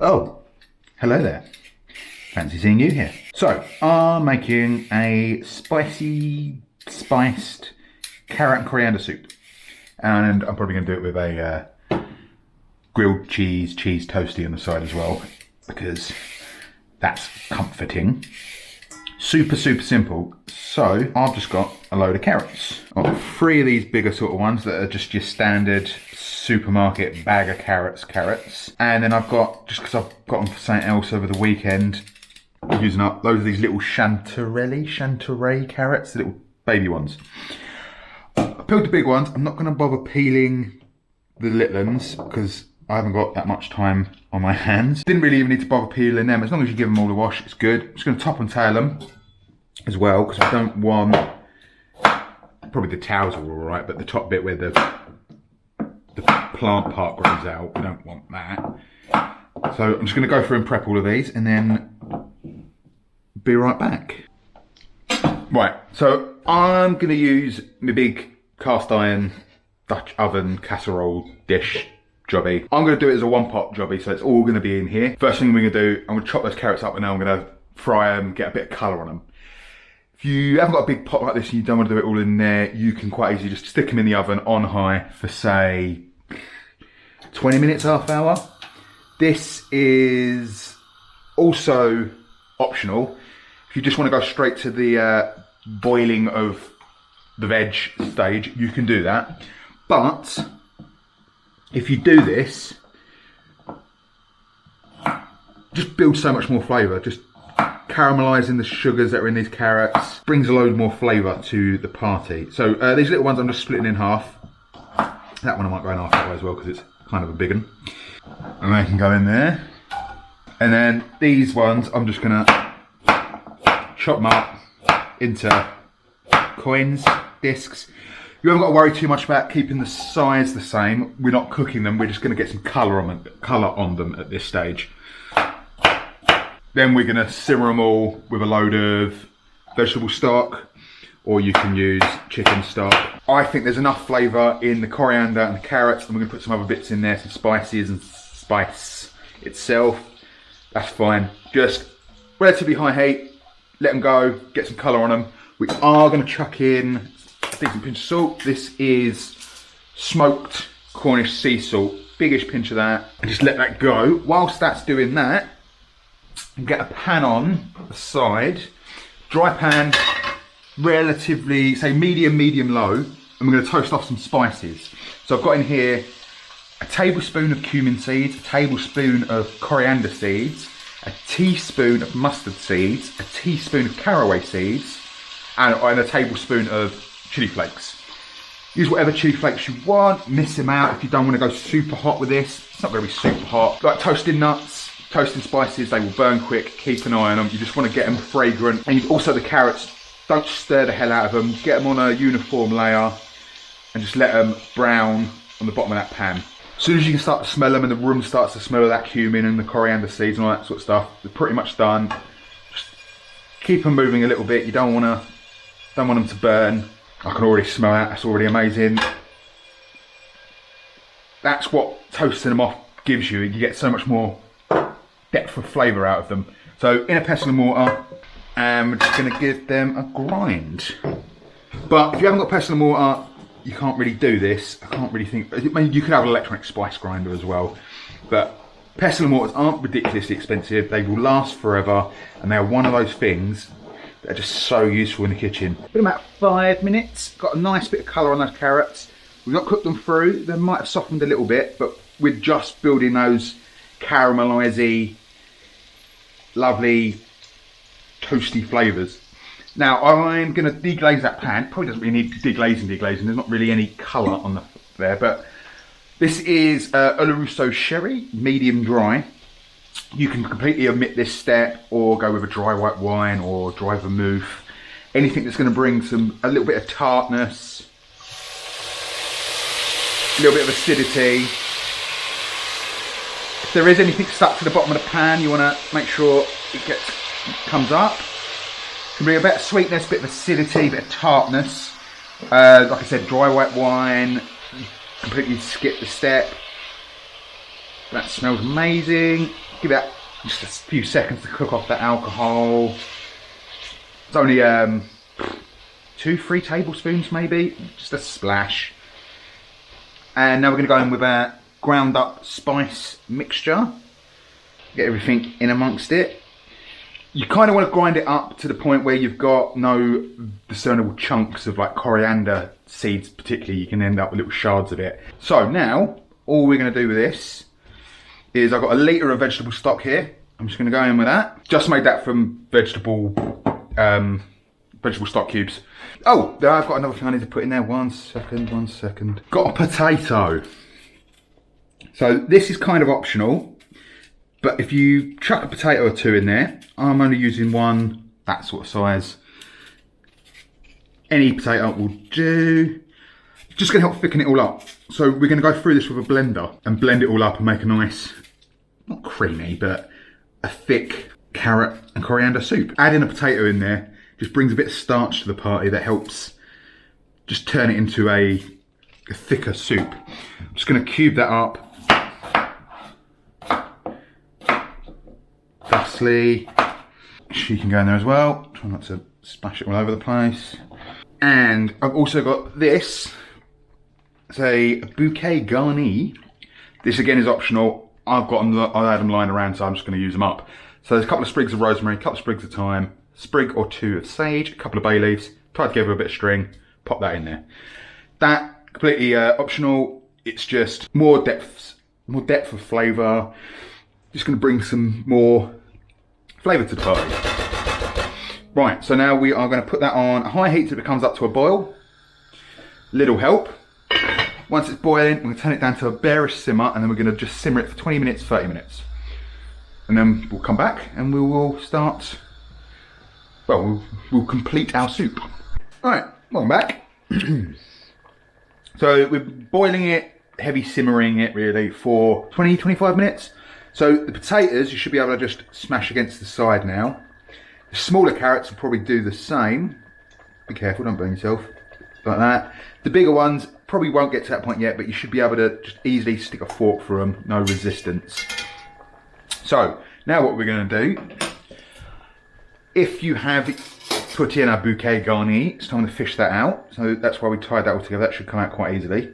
Oh, hello there. Fancy seeing you here. So, I'm making a spicy, spiced carrot and coriander soup. And I'm probably going to do it with a grilled cheese toastie on the side as well, because that's comforting. Super simple. So, I've just got a load of carrots. I've got 3 of these bigger sort of ones that are just your standard supermarket bag of carrots. And then I've got, just because I've got them for something else over the weekend, I'm using up loads of these little chanterelle carrots, the little baby ones. I peeled the big ones. I'm not going to bother peeling the little ones because I haven't got that much time on my hands. Didn't really even need to bother peeling them. As long as you give them all a wash, it's good. I'm just going to top and tail them as well, because I don't want, probably the tails are all right, but the top bit where the plant part grows out, we don't want that. So I'm just going to go through and prep all of these and then be right back. Right, so I'm going to use my big cast iron Dutch oven casserole dish jobby. I'm going to do it as a 1-pot jobby, so it's all going to be in here. First thing we're going to do, I'm going to chop those carrots up and now I'm going to fry them, get a bit of colour on them. If you haven't got a big pot like this and you don't want to do it all in there, you can quite easily just stick them in the oven on high for say 20 minutes, half hour. This is also optional. If you just want to go straight to the boiling of the veg stage, you can do that. But if you do this, just builds so much more flavour. Just caramelising the sugars that are in these carrots brings a load more flavour to the party. So these little ones I'm just splitting in half. That one I might go in half that way as well because it's kind of a big one. And they can go in there. And then these ones I'm just going to chop them up into coins, discs. You haven't got to worry too much about keeping the size the same. We're not cooking them, we're just going to get some colour on them at this stage. Then we're going to simmer them all with a load of vegetable stock, or you can use chicken stock. I think there's enough flavour in the coriander and the carrots, and we're going to put some other bits in there, some spices and spice itself. That's fine. Just relatively high heat, let them go, get some colour on them. We are going to chuck in a decent pinch of salt. This is smoked Cornish sea salt, biggish pinch of that, and just let that go. Whilst that's doing that, get a pan on the side, dry pan, relatively, say medium low, and we're going to toast off some spices. So I've got in here a tablespoon of cumin seeds, a tablespoon of coriander seeds, a teaspoon of mustard seeds, a teaspoon of caraway seeds, and a tablespoon of chilli flakes. Use whatever chilli flakes you want, miss them out if you don't want to go super hot with this. It's not going to be super hot. Like toasting nuts, toasting spices, they will burn quick, keep an eye on them. You just want to get them fragrant. And also the carrots, don't stir the hell out of them. Get them on a uniform layer and just let them brown on the bottom of that pan. As soon as you can start to smell them and the room starts to smell of that cumin and the coriander seeds and all that sort of stuff, they're pretty much done. Just keep them moving a little bit. You don't want them to burn. I can already smell that. That's already amazing. That's what toasting them off gives you. You get so much more depth of flavour out of them. So in a pestle and mortar, and we're just going to give them a grind. But if you haven't got pestle and mortar, you can't really do this. I can't really think. I mean, you could have an electronic spice grinder as well, but pestle and mortars aren't ridiculously expensive. They will last forever, and they're one of those things that are just so useful in the kitchen. Been about 5 minutes. Got a nice bit of colour on those carrots. We've not cooked them through. They might have softened a little bit, but we're just building those caramelisy, lovely, toasty flavours. Now I'm going to deglaze that pan. Probably doesn't really need deglazing. There's not really any colour on there, but this is Oloroso Sherry, medium dry. You can completely omit this step or go with a dry white wine or dry vermouth. Anything that's going to bring a little bit of tartness, a little bit of acidity. If there is anything stuck to the bottom of the pan, you want to make sure it comes up. Can bring a bit of sweetness, a bit of acidity, a bit of tartness. Like I said, dry white wine, completely skip the step. That smells amazing. Give that just a few seconds to cook off that alcohol. It's only 2-3 tablespoons maybe, just a splash. And now we're going to go in with our ground up spice mixture. Get everything in amongst it. You kind of want to grind it up to the point where you've got no discernible chunks of like coriander seeds particularly. You can end up with little shards of it. So now, all we're going to do with this is I've got a litre of vegetable stock here. I'm just going to go in with that. Just made that from vegetable stock cubes. Oh, there I've got another thing I need to put in there. One second. Got a potato. So this is kind of optional. But if you chuck a potato or two in there, I'm only using one, that sort of size. Any potato will do. Just going to help thicken it all up. So we're going to go through this with a blender and blend it all up and make a nice, not creamy, but a thick carrot and coriander soup. Adding a potato in there just brings a bit of starch to the party that helps just turn it into a thicker soup. I'm just going to cube that up. Thusly, she can go in there as well. Try not to splash it all over the place. And I've also got this. It's a bouquet garni. This again is optional. I've had them lying around, so I'm just going to use them up. So there's a couple of sprigs of rosemary, a couple of sprigs of thyme, a sprig or two of sage, a couple of bay leaves, tied together with a bit of string, pop that in there. That completely optional. It's just more depth of flavour. Just going to bring some more flavour to the party. Right, so now we are going to put that on a high heat till it comes up to a boil. Little help. Once it's boiling, we're going to turn it down to a bearish simmer, and then we're going to just simmer it for 20 minutes, 30 minutes. And then we'll come back and we will start, well, we'll complete our soup. Alright, welcome back. So we're boiling it, heavy simmering it really for 20-25 minutes. So the potatoes, you should be able to just smash against the side now. The smaller carrots will probably do the same. Be careful, don't burn yourself. Like that. The bigger ones probably won't get to that point yet, but you should be able to just easily stick a fork through them, no resistance. So, now what we're going to do, if you have put in our bouquet garni, it's time to fish that out. So that's why we tied that all together. That should come out quite easily.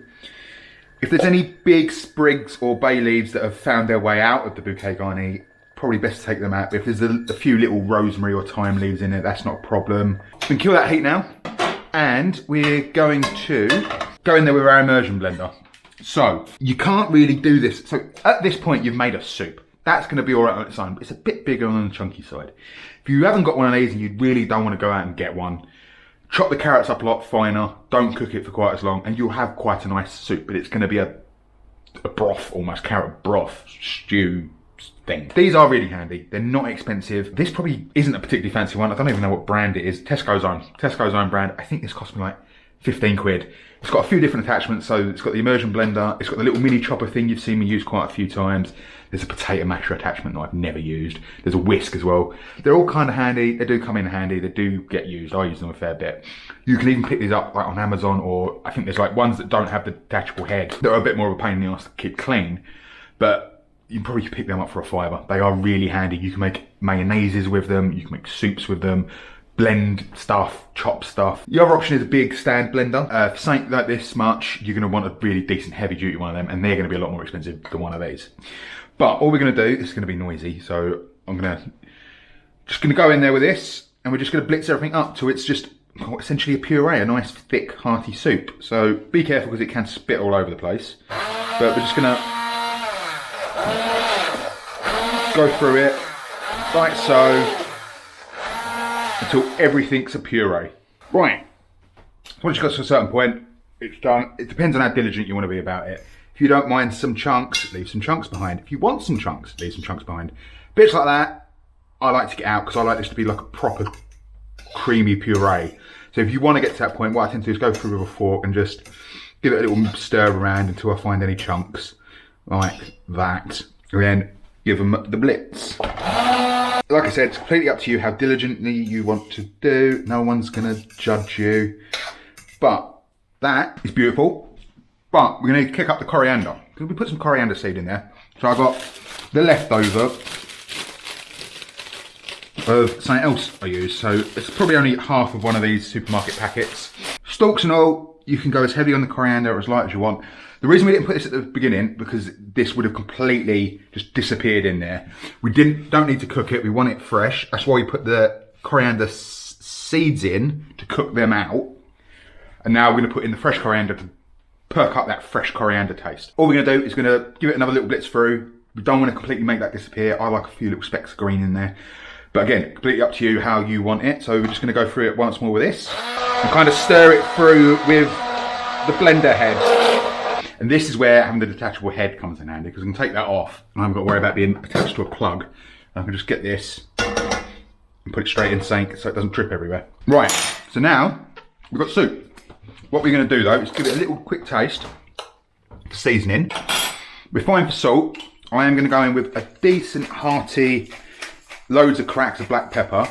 If there's any big sprigs or bay leaves that have found their way out of the bouquet garni, probably best to take them out. But if there's a few little rosemary or thyme leaves in it, that's not a problem. We can kill that heat now. And we're going to go in there with our immersion blender. So, you can't really do this. So, at this point, you've made a soup. That's going to be all right on its own, but it's a bit bigger on the chunky side. If you haven't got one of these and you really don't want to go out and get one, chop the carrots up a lot finer, don't cook it for quite as long, and you'll have quite a nice soup, but it's going to be a broth, almost carrot broth, stew thing. These are really handy. They're not expensive. This probably isn't a particularly fancy one. I don't even know what brand it is. Tesco's own brand. I think this cost me like 15 quid. It's got a few different attachments. So it's got the immersion blender. It's got the little mini chopper thing you've seen me use quite a few times. There's a potato masher attachment that I've never used. There's a whisk as well. They're all kind of handy. They do come in handy. They do get used. I use them a fair bit. You can even pick these up like on Amazon, or I think there's like ones that don't have the detachable head. They're a bit more of a pain in the ass to keep clean, but you can probably pick them up for a £5. They are really handy. You can make mayonnaises with them. You can make soups with them. Blend stuff, chop stuff. The other option is a big stand blender. For something like this much, you're going to want a really decent heavy duty one of them, and they're going to be a lot more expensive than one of these. But all we're going to do, it's going to be noisy, so I'm just going to go in there with this, and we're just going to blitz everything up till it's just essentially a puree, a nice thick hearty soup. So be careful because it can spit all over the place. But we're just going to go through it like so until everything's a puree. Right, once you've got to a certain point, it's done. It depends on how diligent you want to be about it. If you don't mind some chunks, leave some chunks behind. If you want some chunks, leave some chunks behind. Bits like that, I like to get out because I like this to be like a proper creamy puree. So if you want to get to that point, what I tend to do is go through with a fork and just give it a little stir around until I find any chunks like that. And then give them the blitz. Like I said, it's completely up to you how diligently you want to do. No one's going to judge you. But that is beautiful. But we're going to kick up the coriander. We put some coriander seed in there. So I got the leftover of something else I use. So it's probably only half of one of these supermarket packets. Stalks and all, you can go as heavy on the coriander or as light as you want. The reason we didn't put this at the beginning, because this would have completely just disappeared in there. We don't need to cook it, we want it fresh. That's why we put the coriander seeds in to cook them out. And now we're gonna put in the fresh coriander to perk up that fresh coriander taste. All we're gonna do is gonna give it another little blitz through. We don't want to completely make that disappear. I like a few little specks of green in there. But again, completely up to you how you want it. So we're just gonna go through it once more with this. And kind of stir it through with the blender head. And this is where having the detachable head comes in handy, because I can take that off and I haven't got to worry about being attached to a plug. I can just get this and put it straight in the sink so it doesn't drip everywhere. Right, so now we've got soup. What we're going to do though is give it a little quick taste, seasoning. We're fine for salt. I am going to go in with a decent hearty, loads of cracks of black pepper,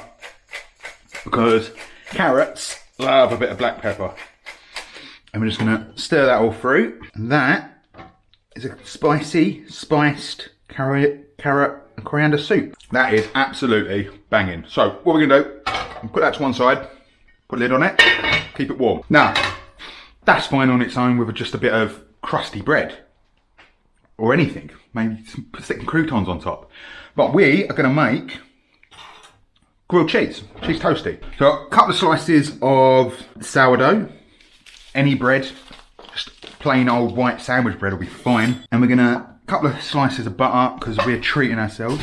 because carrots love a bit of black pepper. And we're just going to stir that all through. And that is a spicy, spiced carrot and coriander soup. That is absolutely banging. So what we're going to do, put that to one side, put a lid on it, keep it warm. Now, that's fine on its own with just a bit of crusty bread or anything. Maybe stick some croutons on top. But we are going to make grilled cheese toasty. So a couple of slices of sourdough, any bread, just plain old white sandwich bread will be fine. And we're going to, a couple of slices of butter because we're treating ourselves.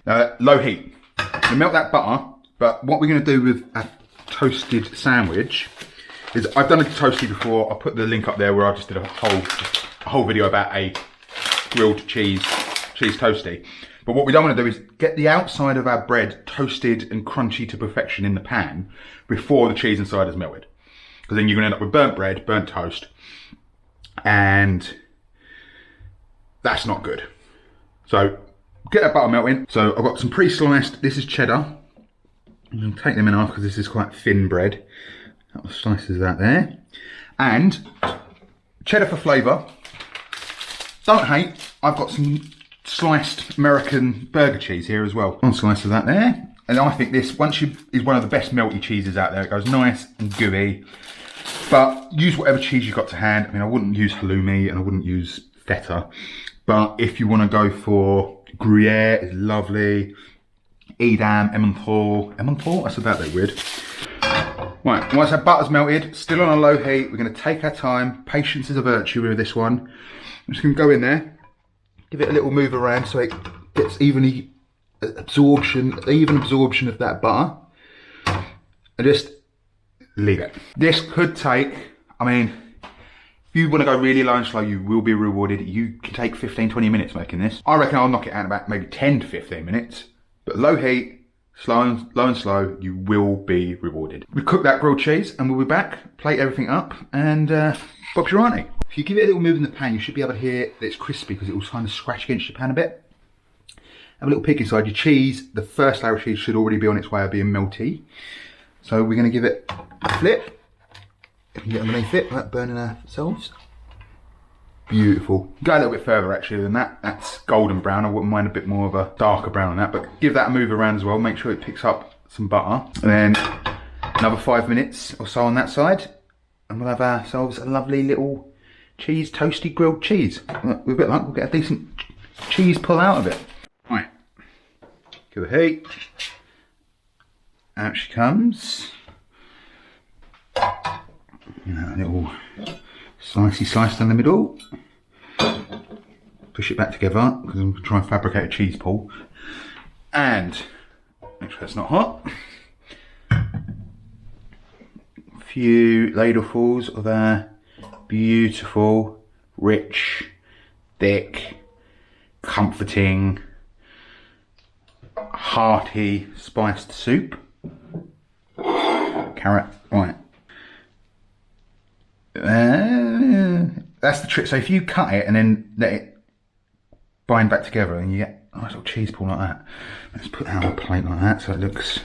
Low heat. We melt that butter, but what we're going to do with a toasted sandwich is, I've done a toasty before. I'll put the link up there where I just did a whole video about a grilled cheese toasty. But what we don't want to do is get the outside of our bread toasted and crunchy to perfection in the pan before the cheese inside is melted. Because then you're going to end up with burnt bread, burnt toast, and that's not good. So get that butter melting. So I've got some pre-sliced, this is cheddar. I'm going to take them in half because this is quite thin bread. A couple of slices of that there. And cheddar for flavour. Don't hate, I've got some sliced American burger cheese here as well. One slice of that there. And I think this, is one of the best melty cheeses out there. It goes nice and gooey. But use whatever cheese you've got to hand. I mean, I wouldn't use halloumi and I wouldn't use feta. But if you want to go for Gruyere, it's lovely. Edam, Emmental, that's about that weird. Right, once our butter's melted, still on a low heat, we're going to take our time. Patience is a virtue with this one. I'm just going to go in there, give it a little move around so it gets even absorption of that butter, and just leave it. This could take, I mean, if you want to go really low and slow, you will be rewarded. You can take 15-20 minutes making this. I reckon I'll knock it out in about maybe 10 to 15 minutes, but low heat, low and slow, you will be rewarded. We cook that grilled cheese and we'll be back, plate everything up, and Bob's your auntie. If you give it a little move in the pan, you should be able to hear that it's crispy because it will kind of scratch against your pan a bit. Have a little peek inside. Your cheese, the first layer of cheese should already be on its way of being melty. So we're going to give it a flip. If we can get underneath it without burning ourselves. Beautiful. Go a little bit further actually than that. That's golden brown. I wouldn't mind a bit more of a darker brown on that, but give that a move around as well. Make sure it picks up some butter. And then another 5 minutes or so on that side. And we'll have ourselves a lovely little cheese toasty grilled cheese. With a bit of luck, we'll get a decent cheese pull out of it. Right. Give the heat. Out she comes. A little slicey slice down the middle. Push it back together because I'm going to try and fabricate a cheese pull. And make sure it's not hot. A few ladlefuls of our beautiful, rich, thick, comforting, hearty, spiced soup. Carrot, right. That's the trick. So if you cut it and then let it bind back together and you get a nice little cheese pull like that. Let's put that on a plate like that so it looks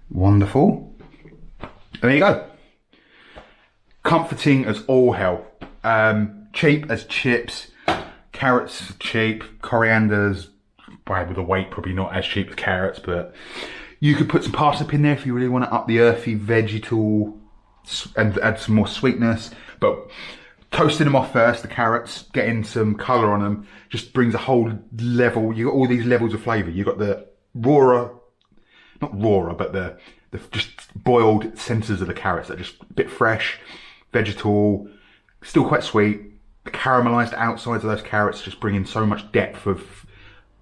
wonderful. And there you go. Comforting as all hell. Cheap as chips. Carrots cheap. Coriander's, by with the weight, probably not as cheap as carrots, but You could put some parsnip in there if you really want to up the earthy vegetal and add some more sweetness. But toasting them off first, the carrots, getting some colour on them, just brings a whole level. You got all these levels of flavour. You got the not rawer, but the just boiled centres of the carrots that are just a bit fresh, vegetal, still quite sweet. The caramelised outsides of those carrots just bring in so much depth of,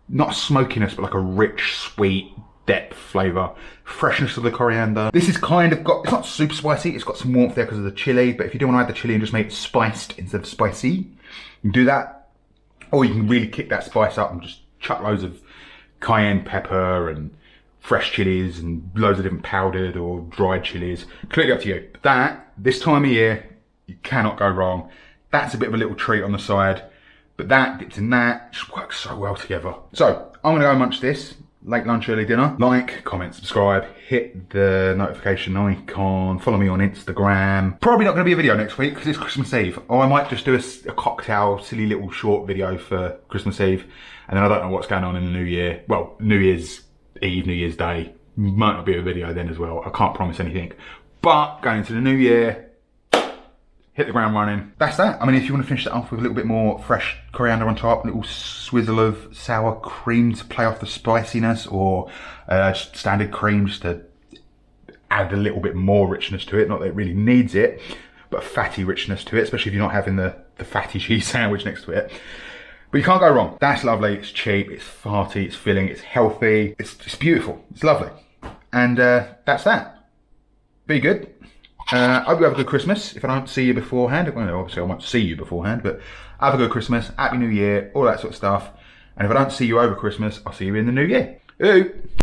not smokiness, but like a rich, sweet, depth flavour. Freshness of the coriander. This is kind of got, it's not super spicy, it's got some warmth there because of the chilli, but if you do want to add the chilli and just make it spiced instead of spicy, you can do that. Or you can really kick that spice up and just chuck loads of cayenne pepper and fresh chilies and loads of different powdered or dried chilies. Completely up to you. But that, this time of year, you cannot go wrong. That's a bit of a little treat on the side, but that dipped in that just works so well together. So I'm gonna go munch this. Late lunch, early dinner. Like, comment, subscribe, hit the notification icon, follow me on Instagram. Probably not going to be a video next week because it's Christmas Eve. Or I might just do a cocktail, silly little short video for Christmas Eve. And then I don't know what's going on in the new year. Well, New Year's Eve, New Year's Day. Might not be a video then as well. I can't promise anything. But going into the new year, hit the ground running. That's that. I mean, if you want to finish that off with a little bit more fresh coriander on top, a little swizzle of sour cream to play off the spiciness, or just standard cream just to add a little bit more richness to it. Not that it really needs it, but fatty richness to it, especially if you're not having the fatty cheese sandwich next to it. But you can't go wrong. That's lovely, it's cheap, it's hearty, it's filling, it's healthy, it's beautiful, it's lovely. And that's that. Be good. I hope you have a good Christmas. If I don't see you beforehand, well, obviously I won't see you beforehand, but have a good Christmas, Happy New Year, all that sort of stuff. And if I don't see you over Christmas, I'll see you in the new year. Ooh.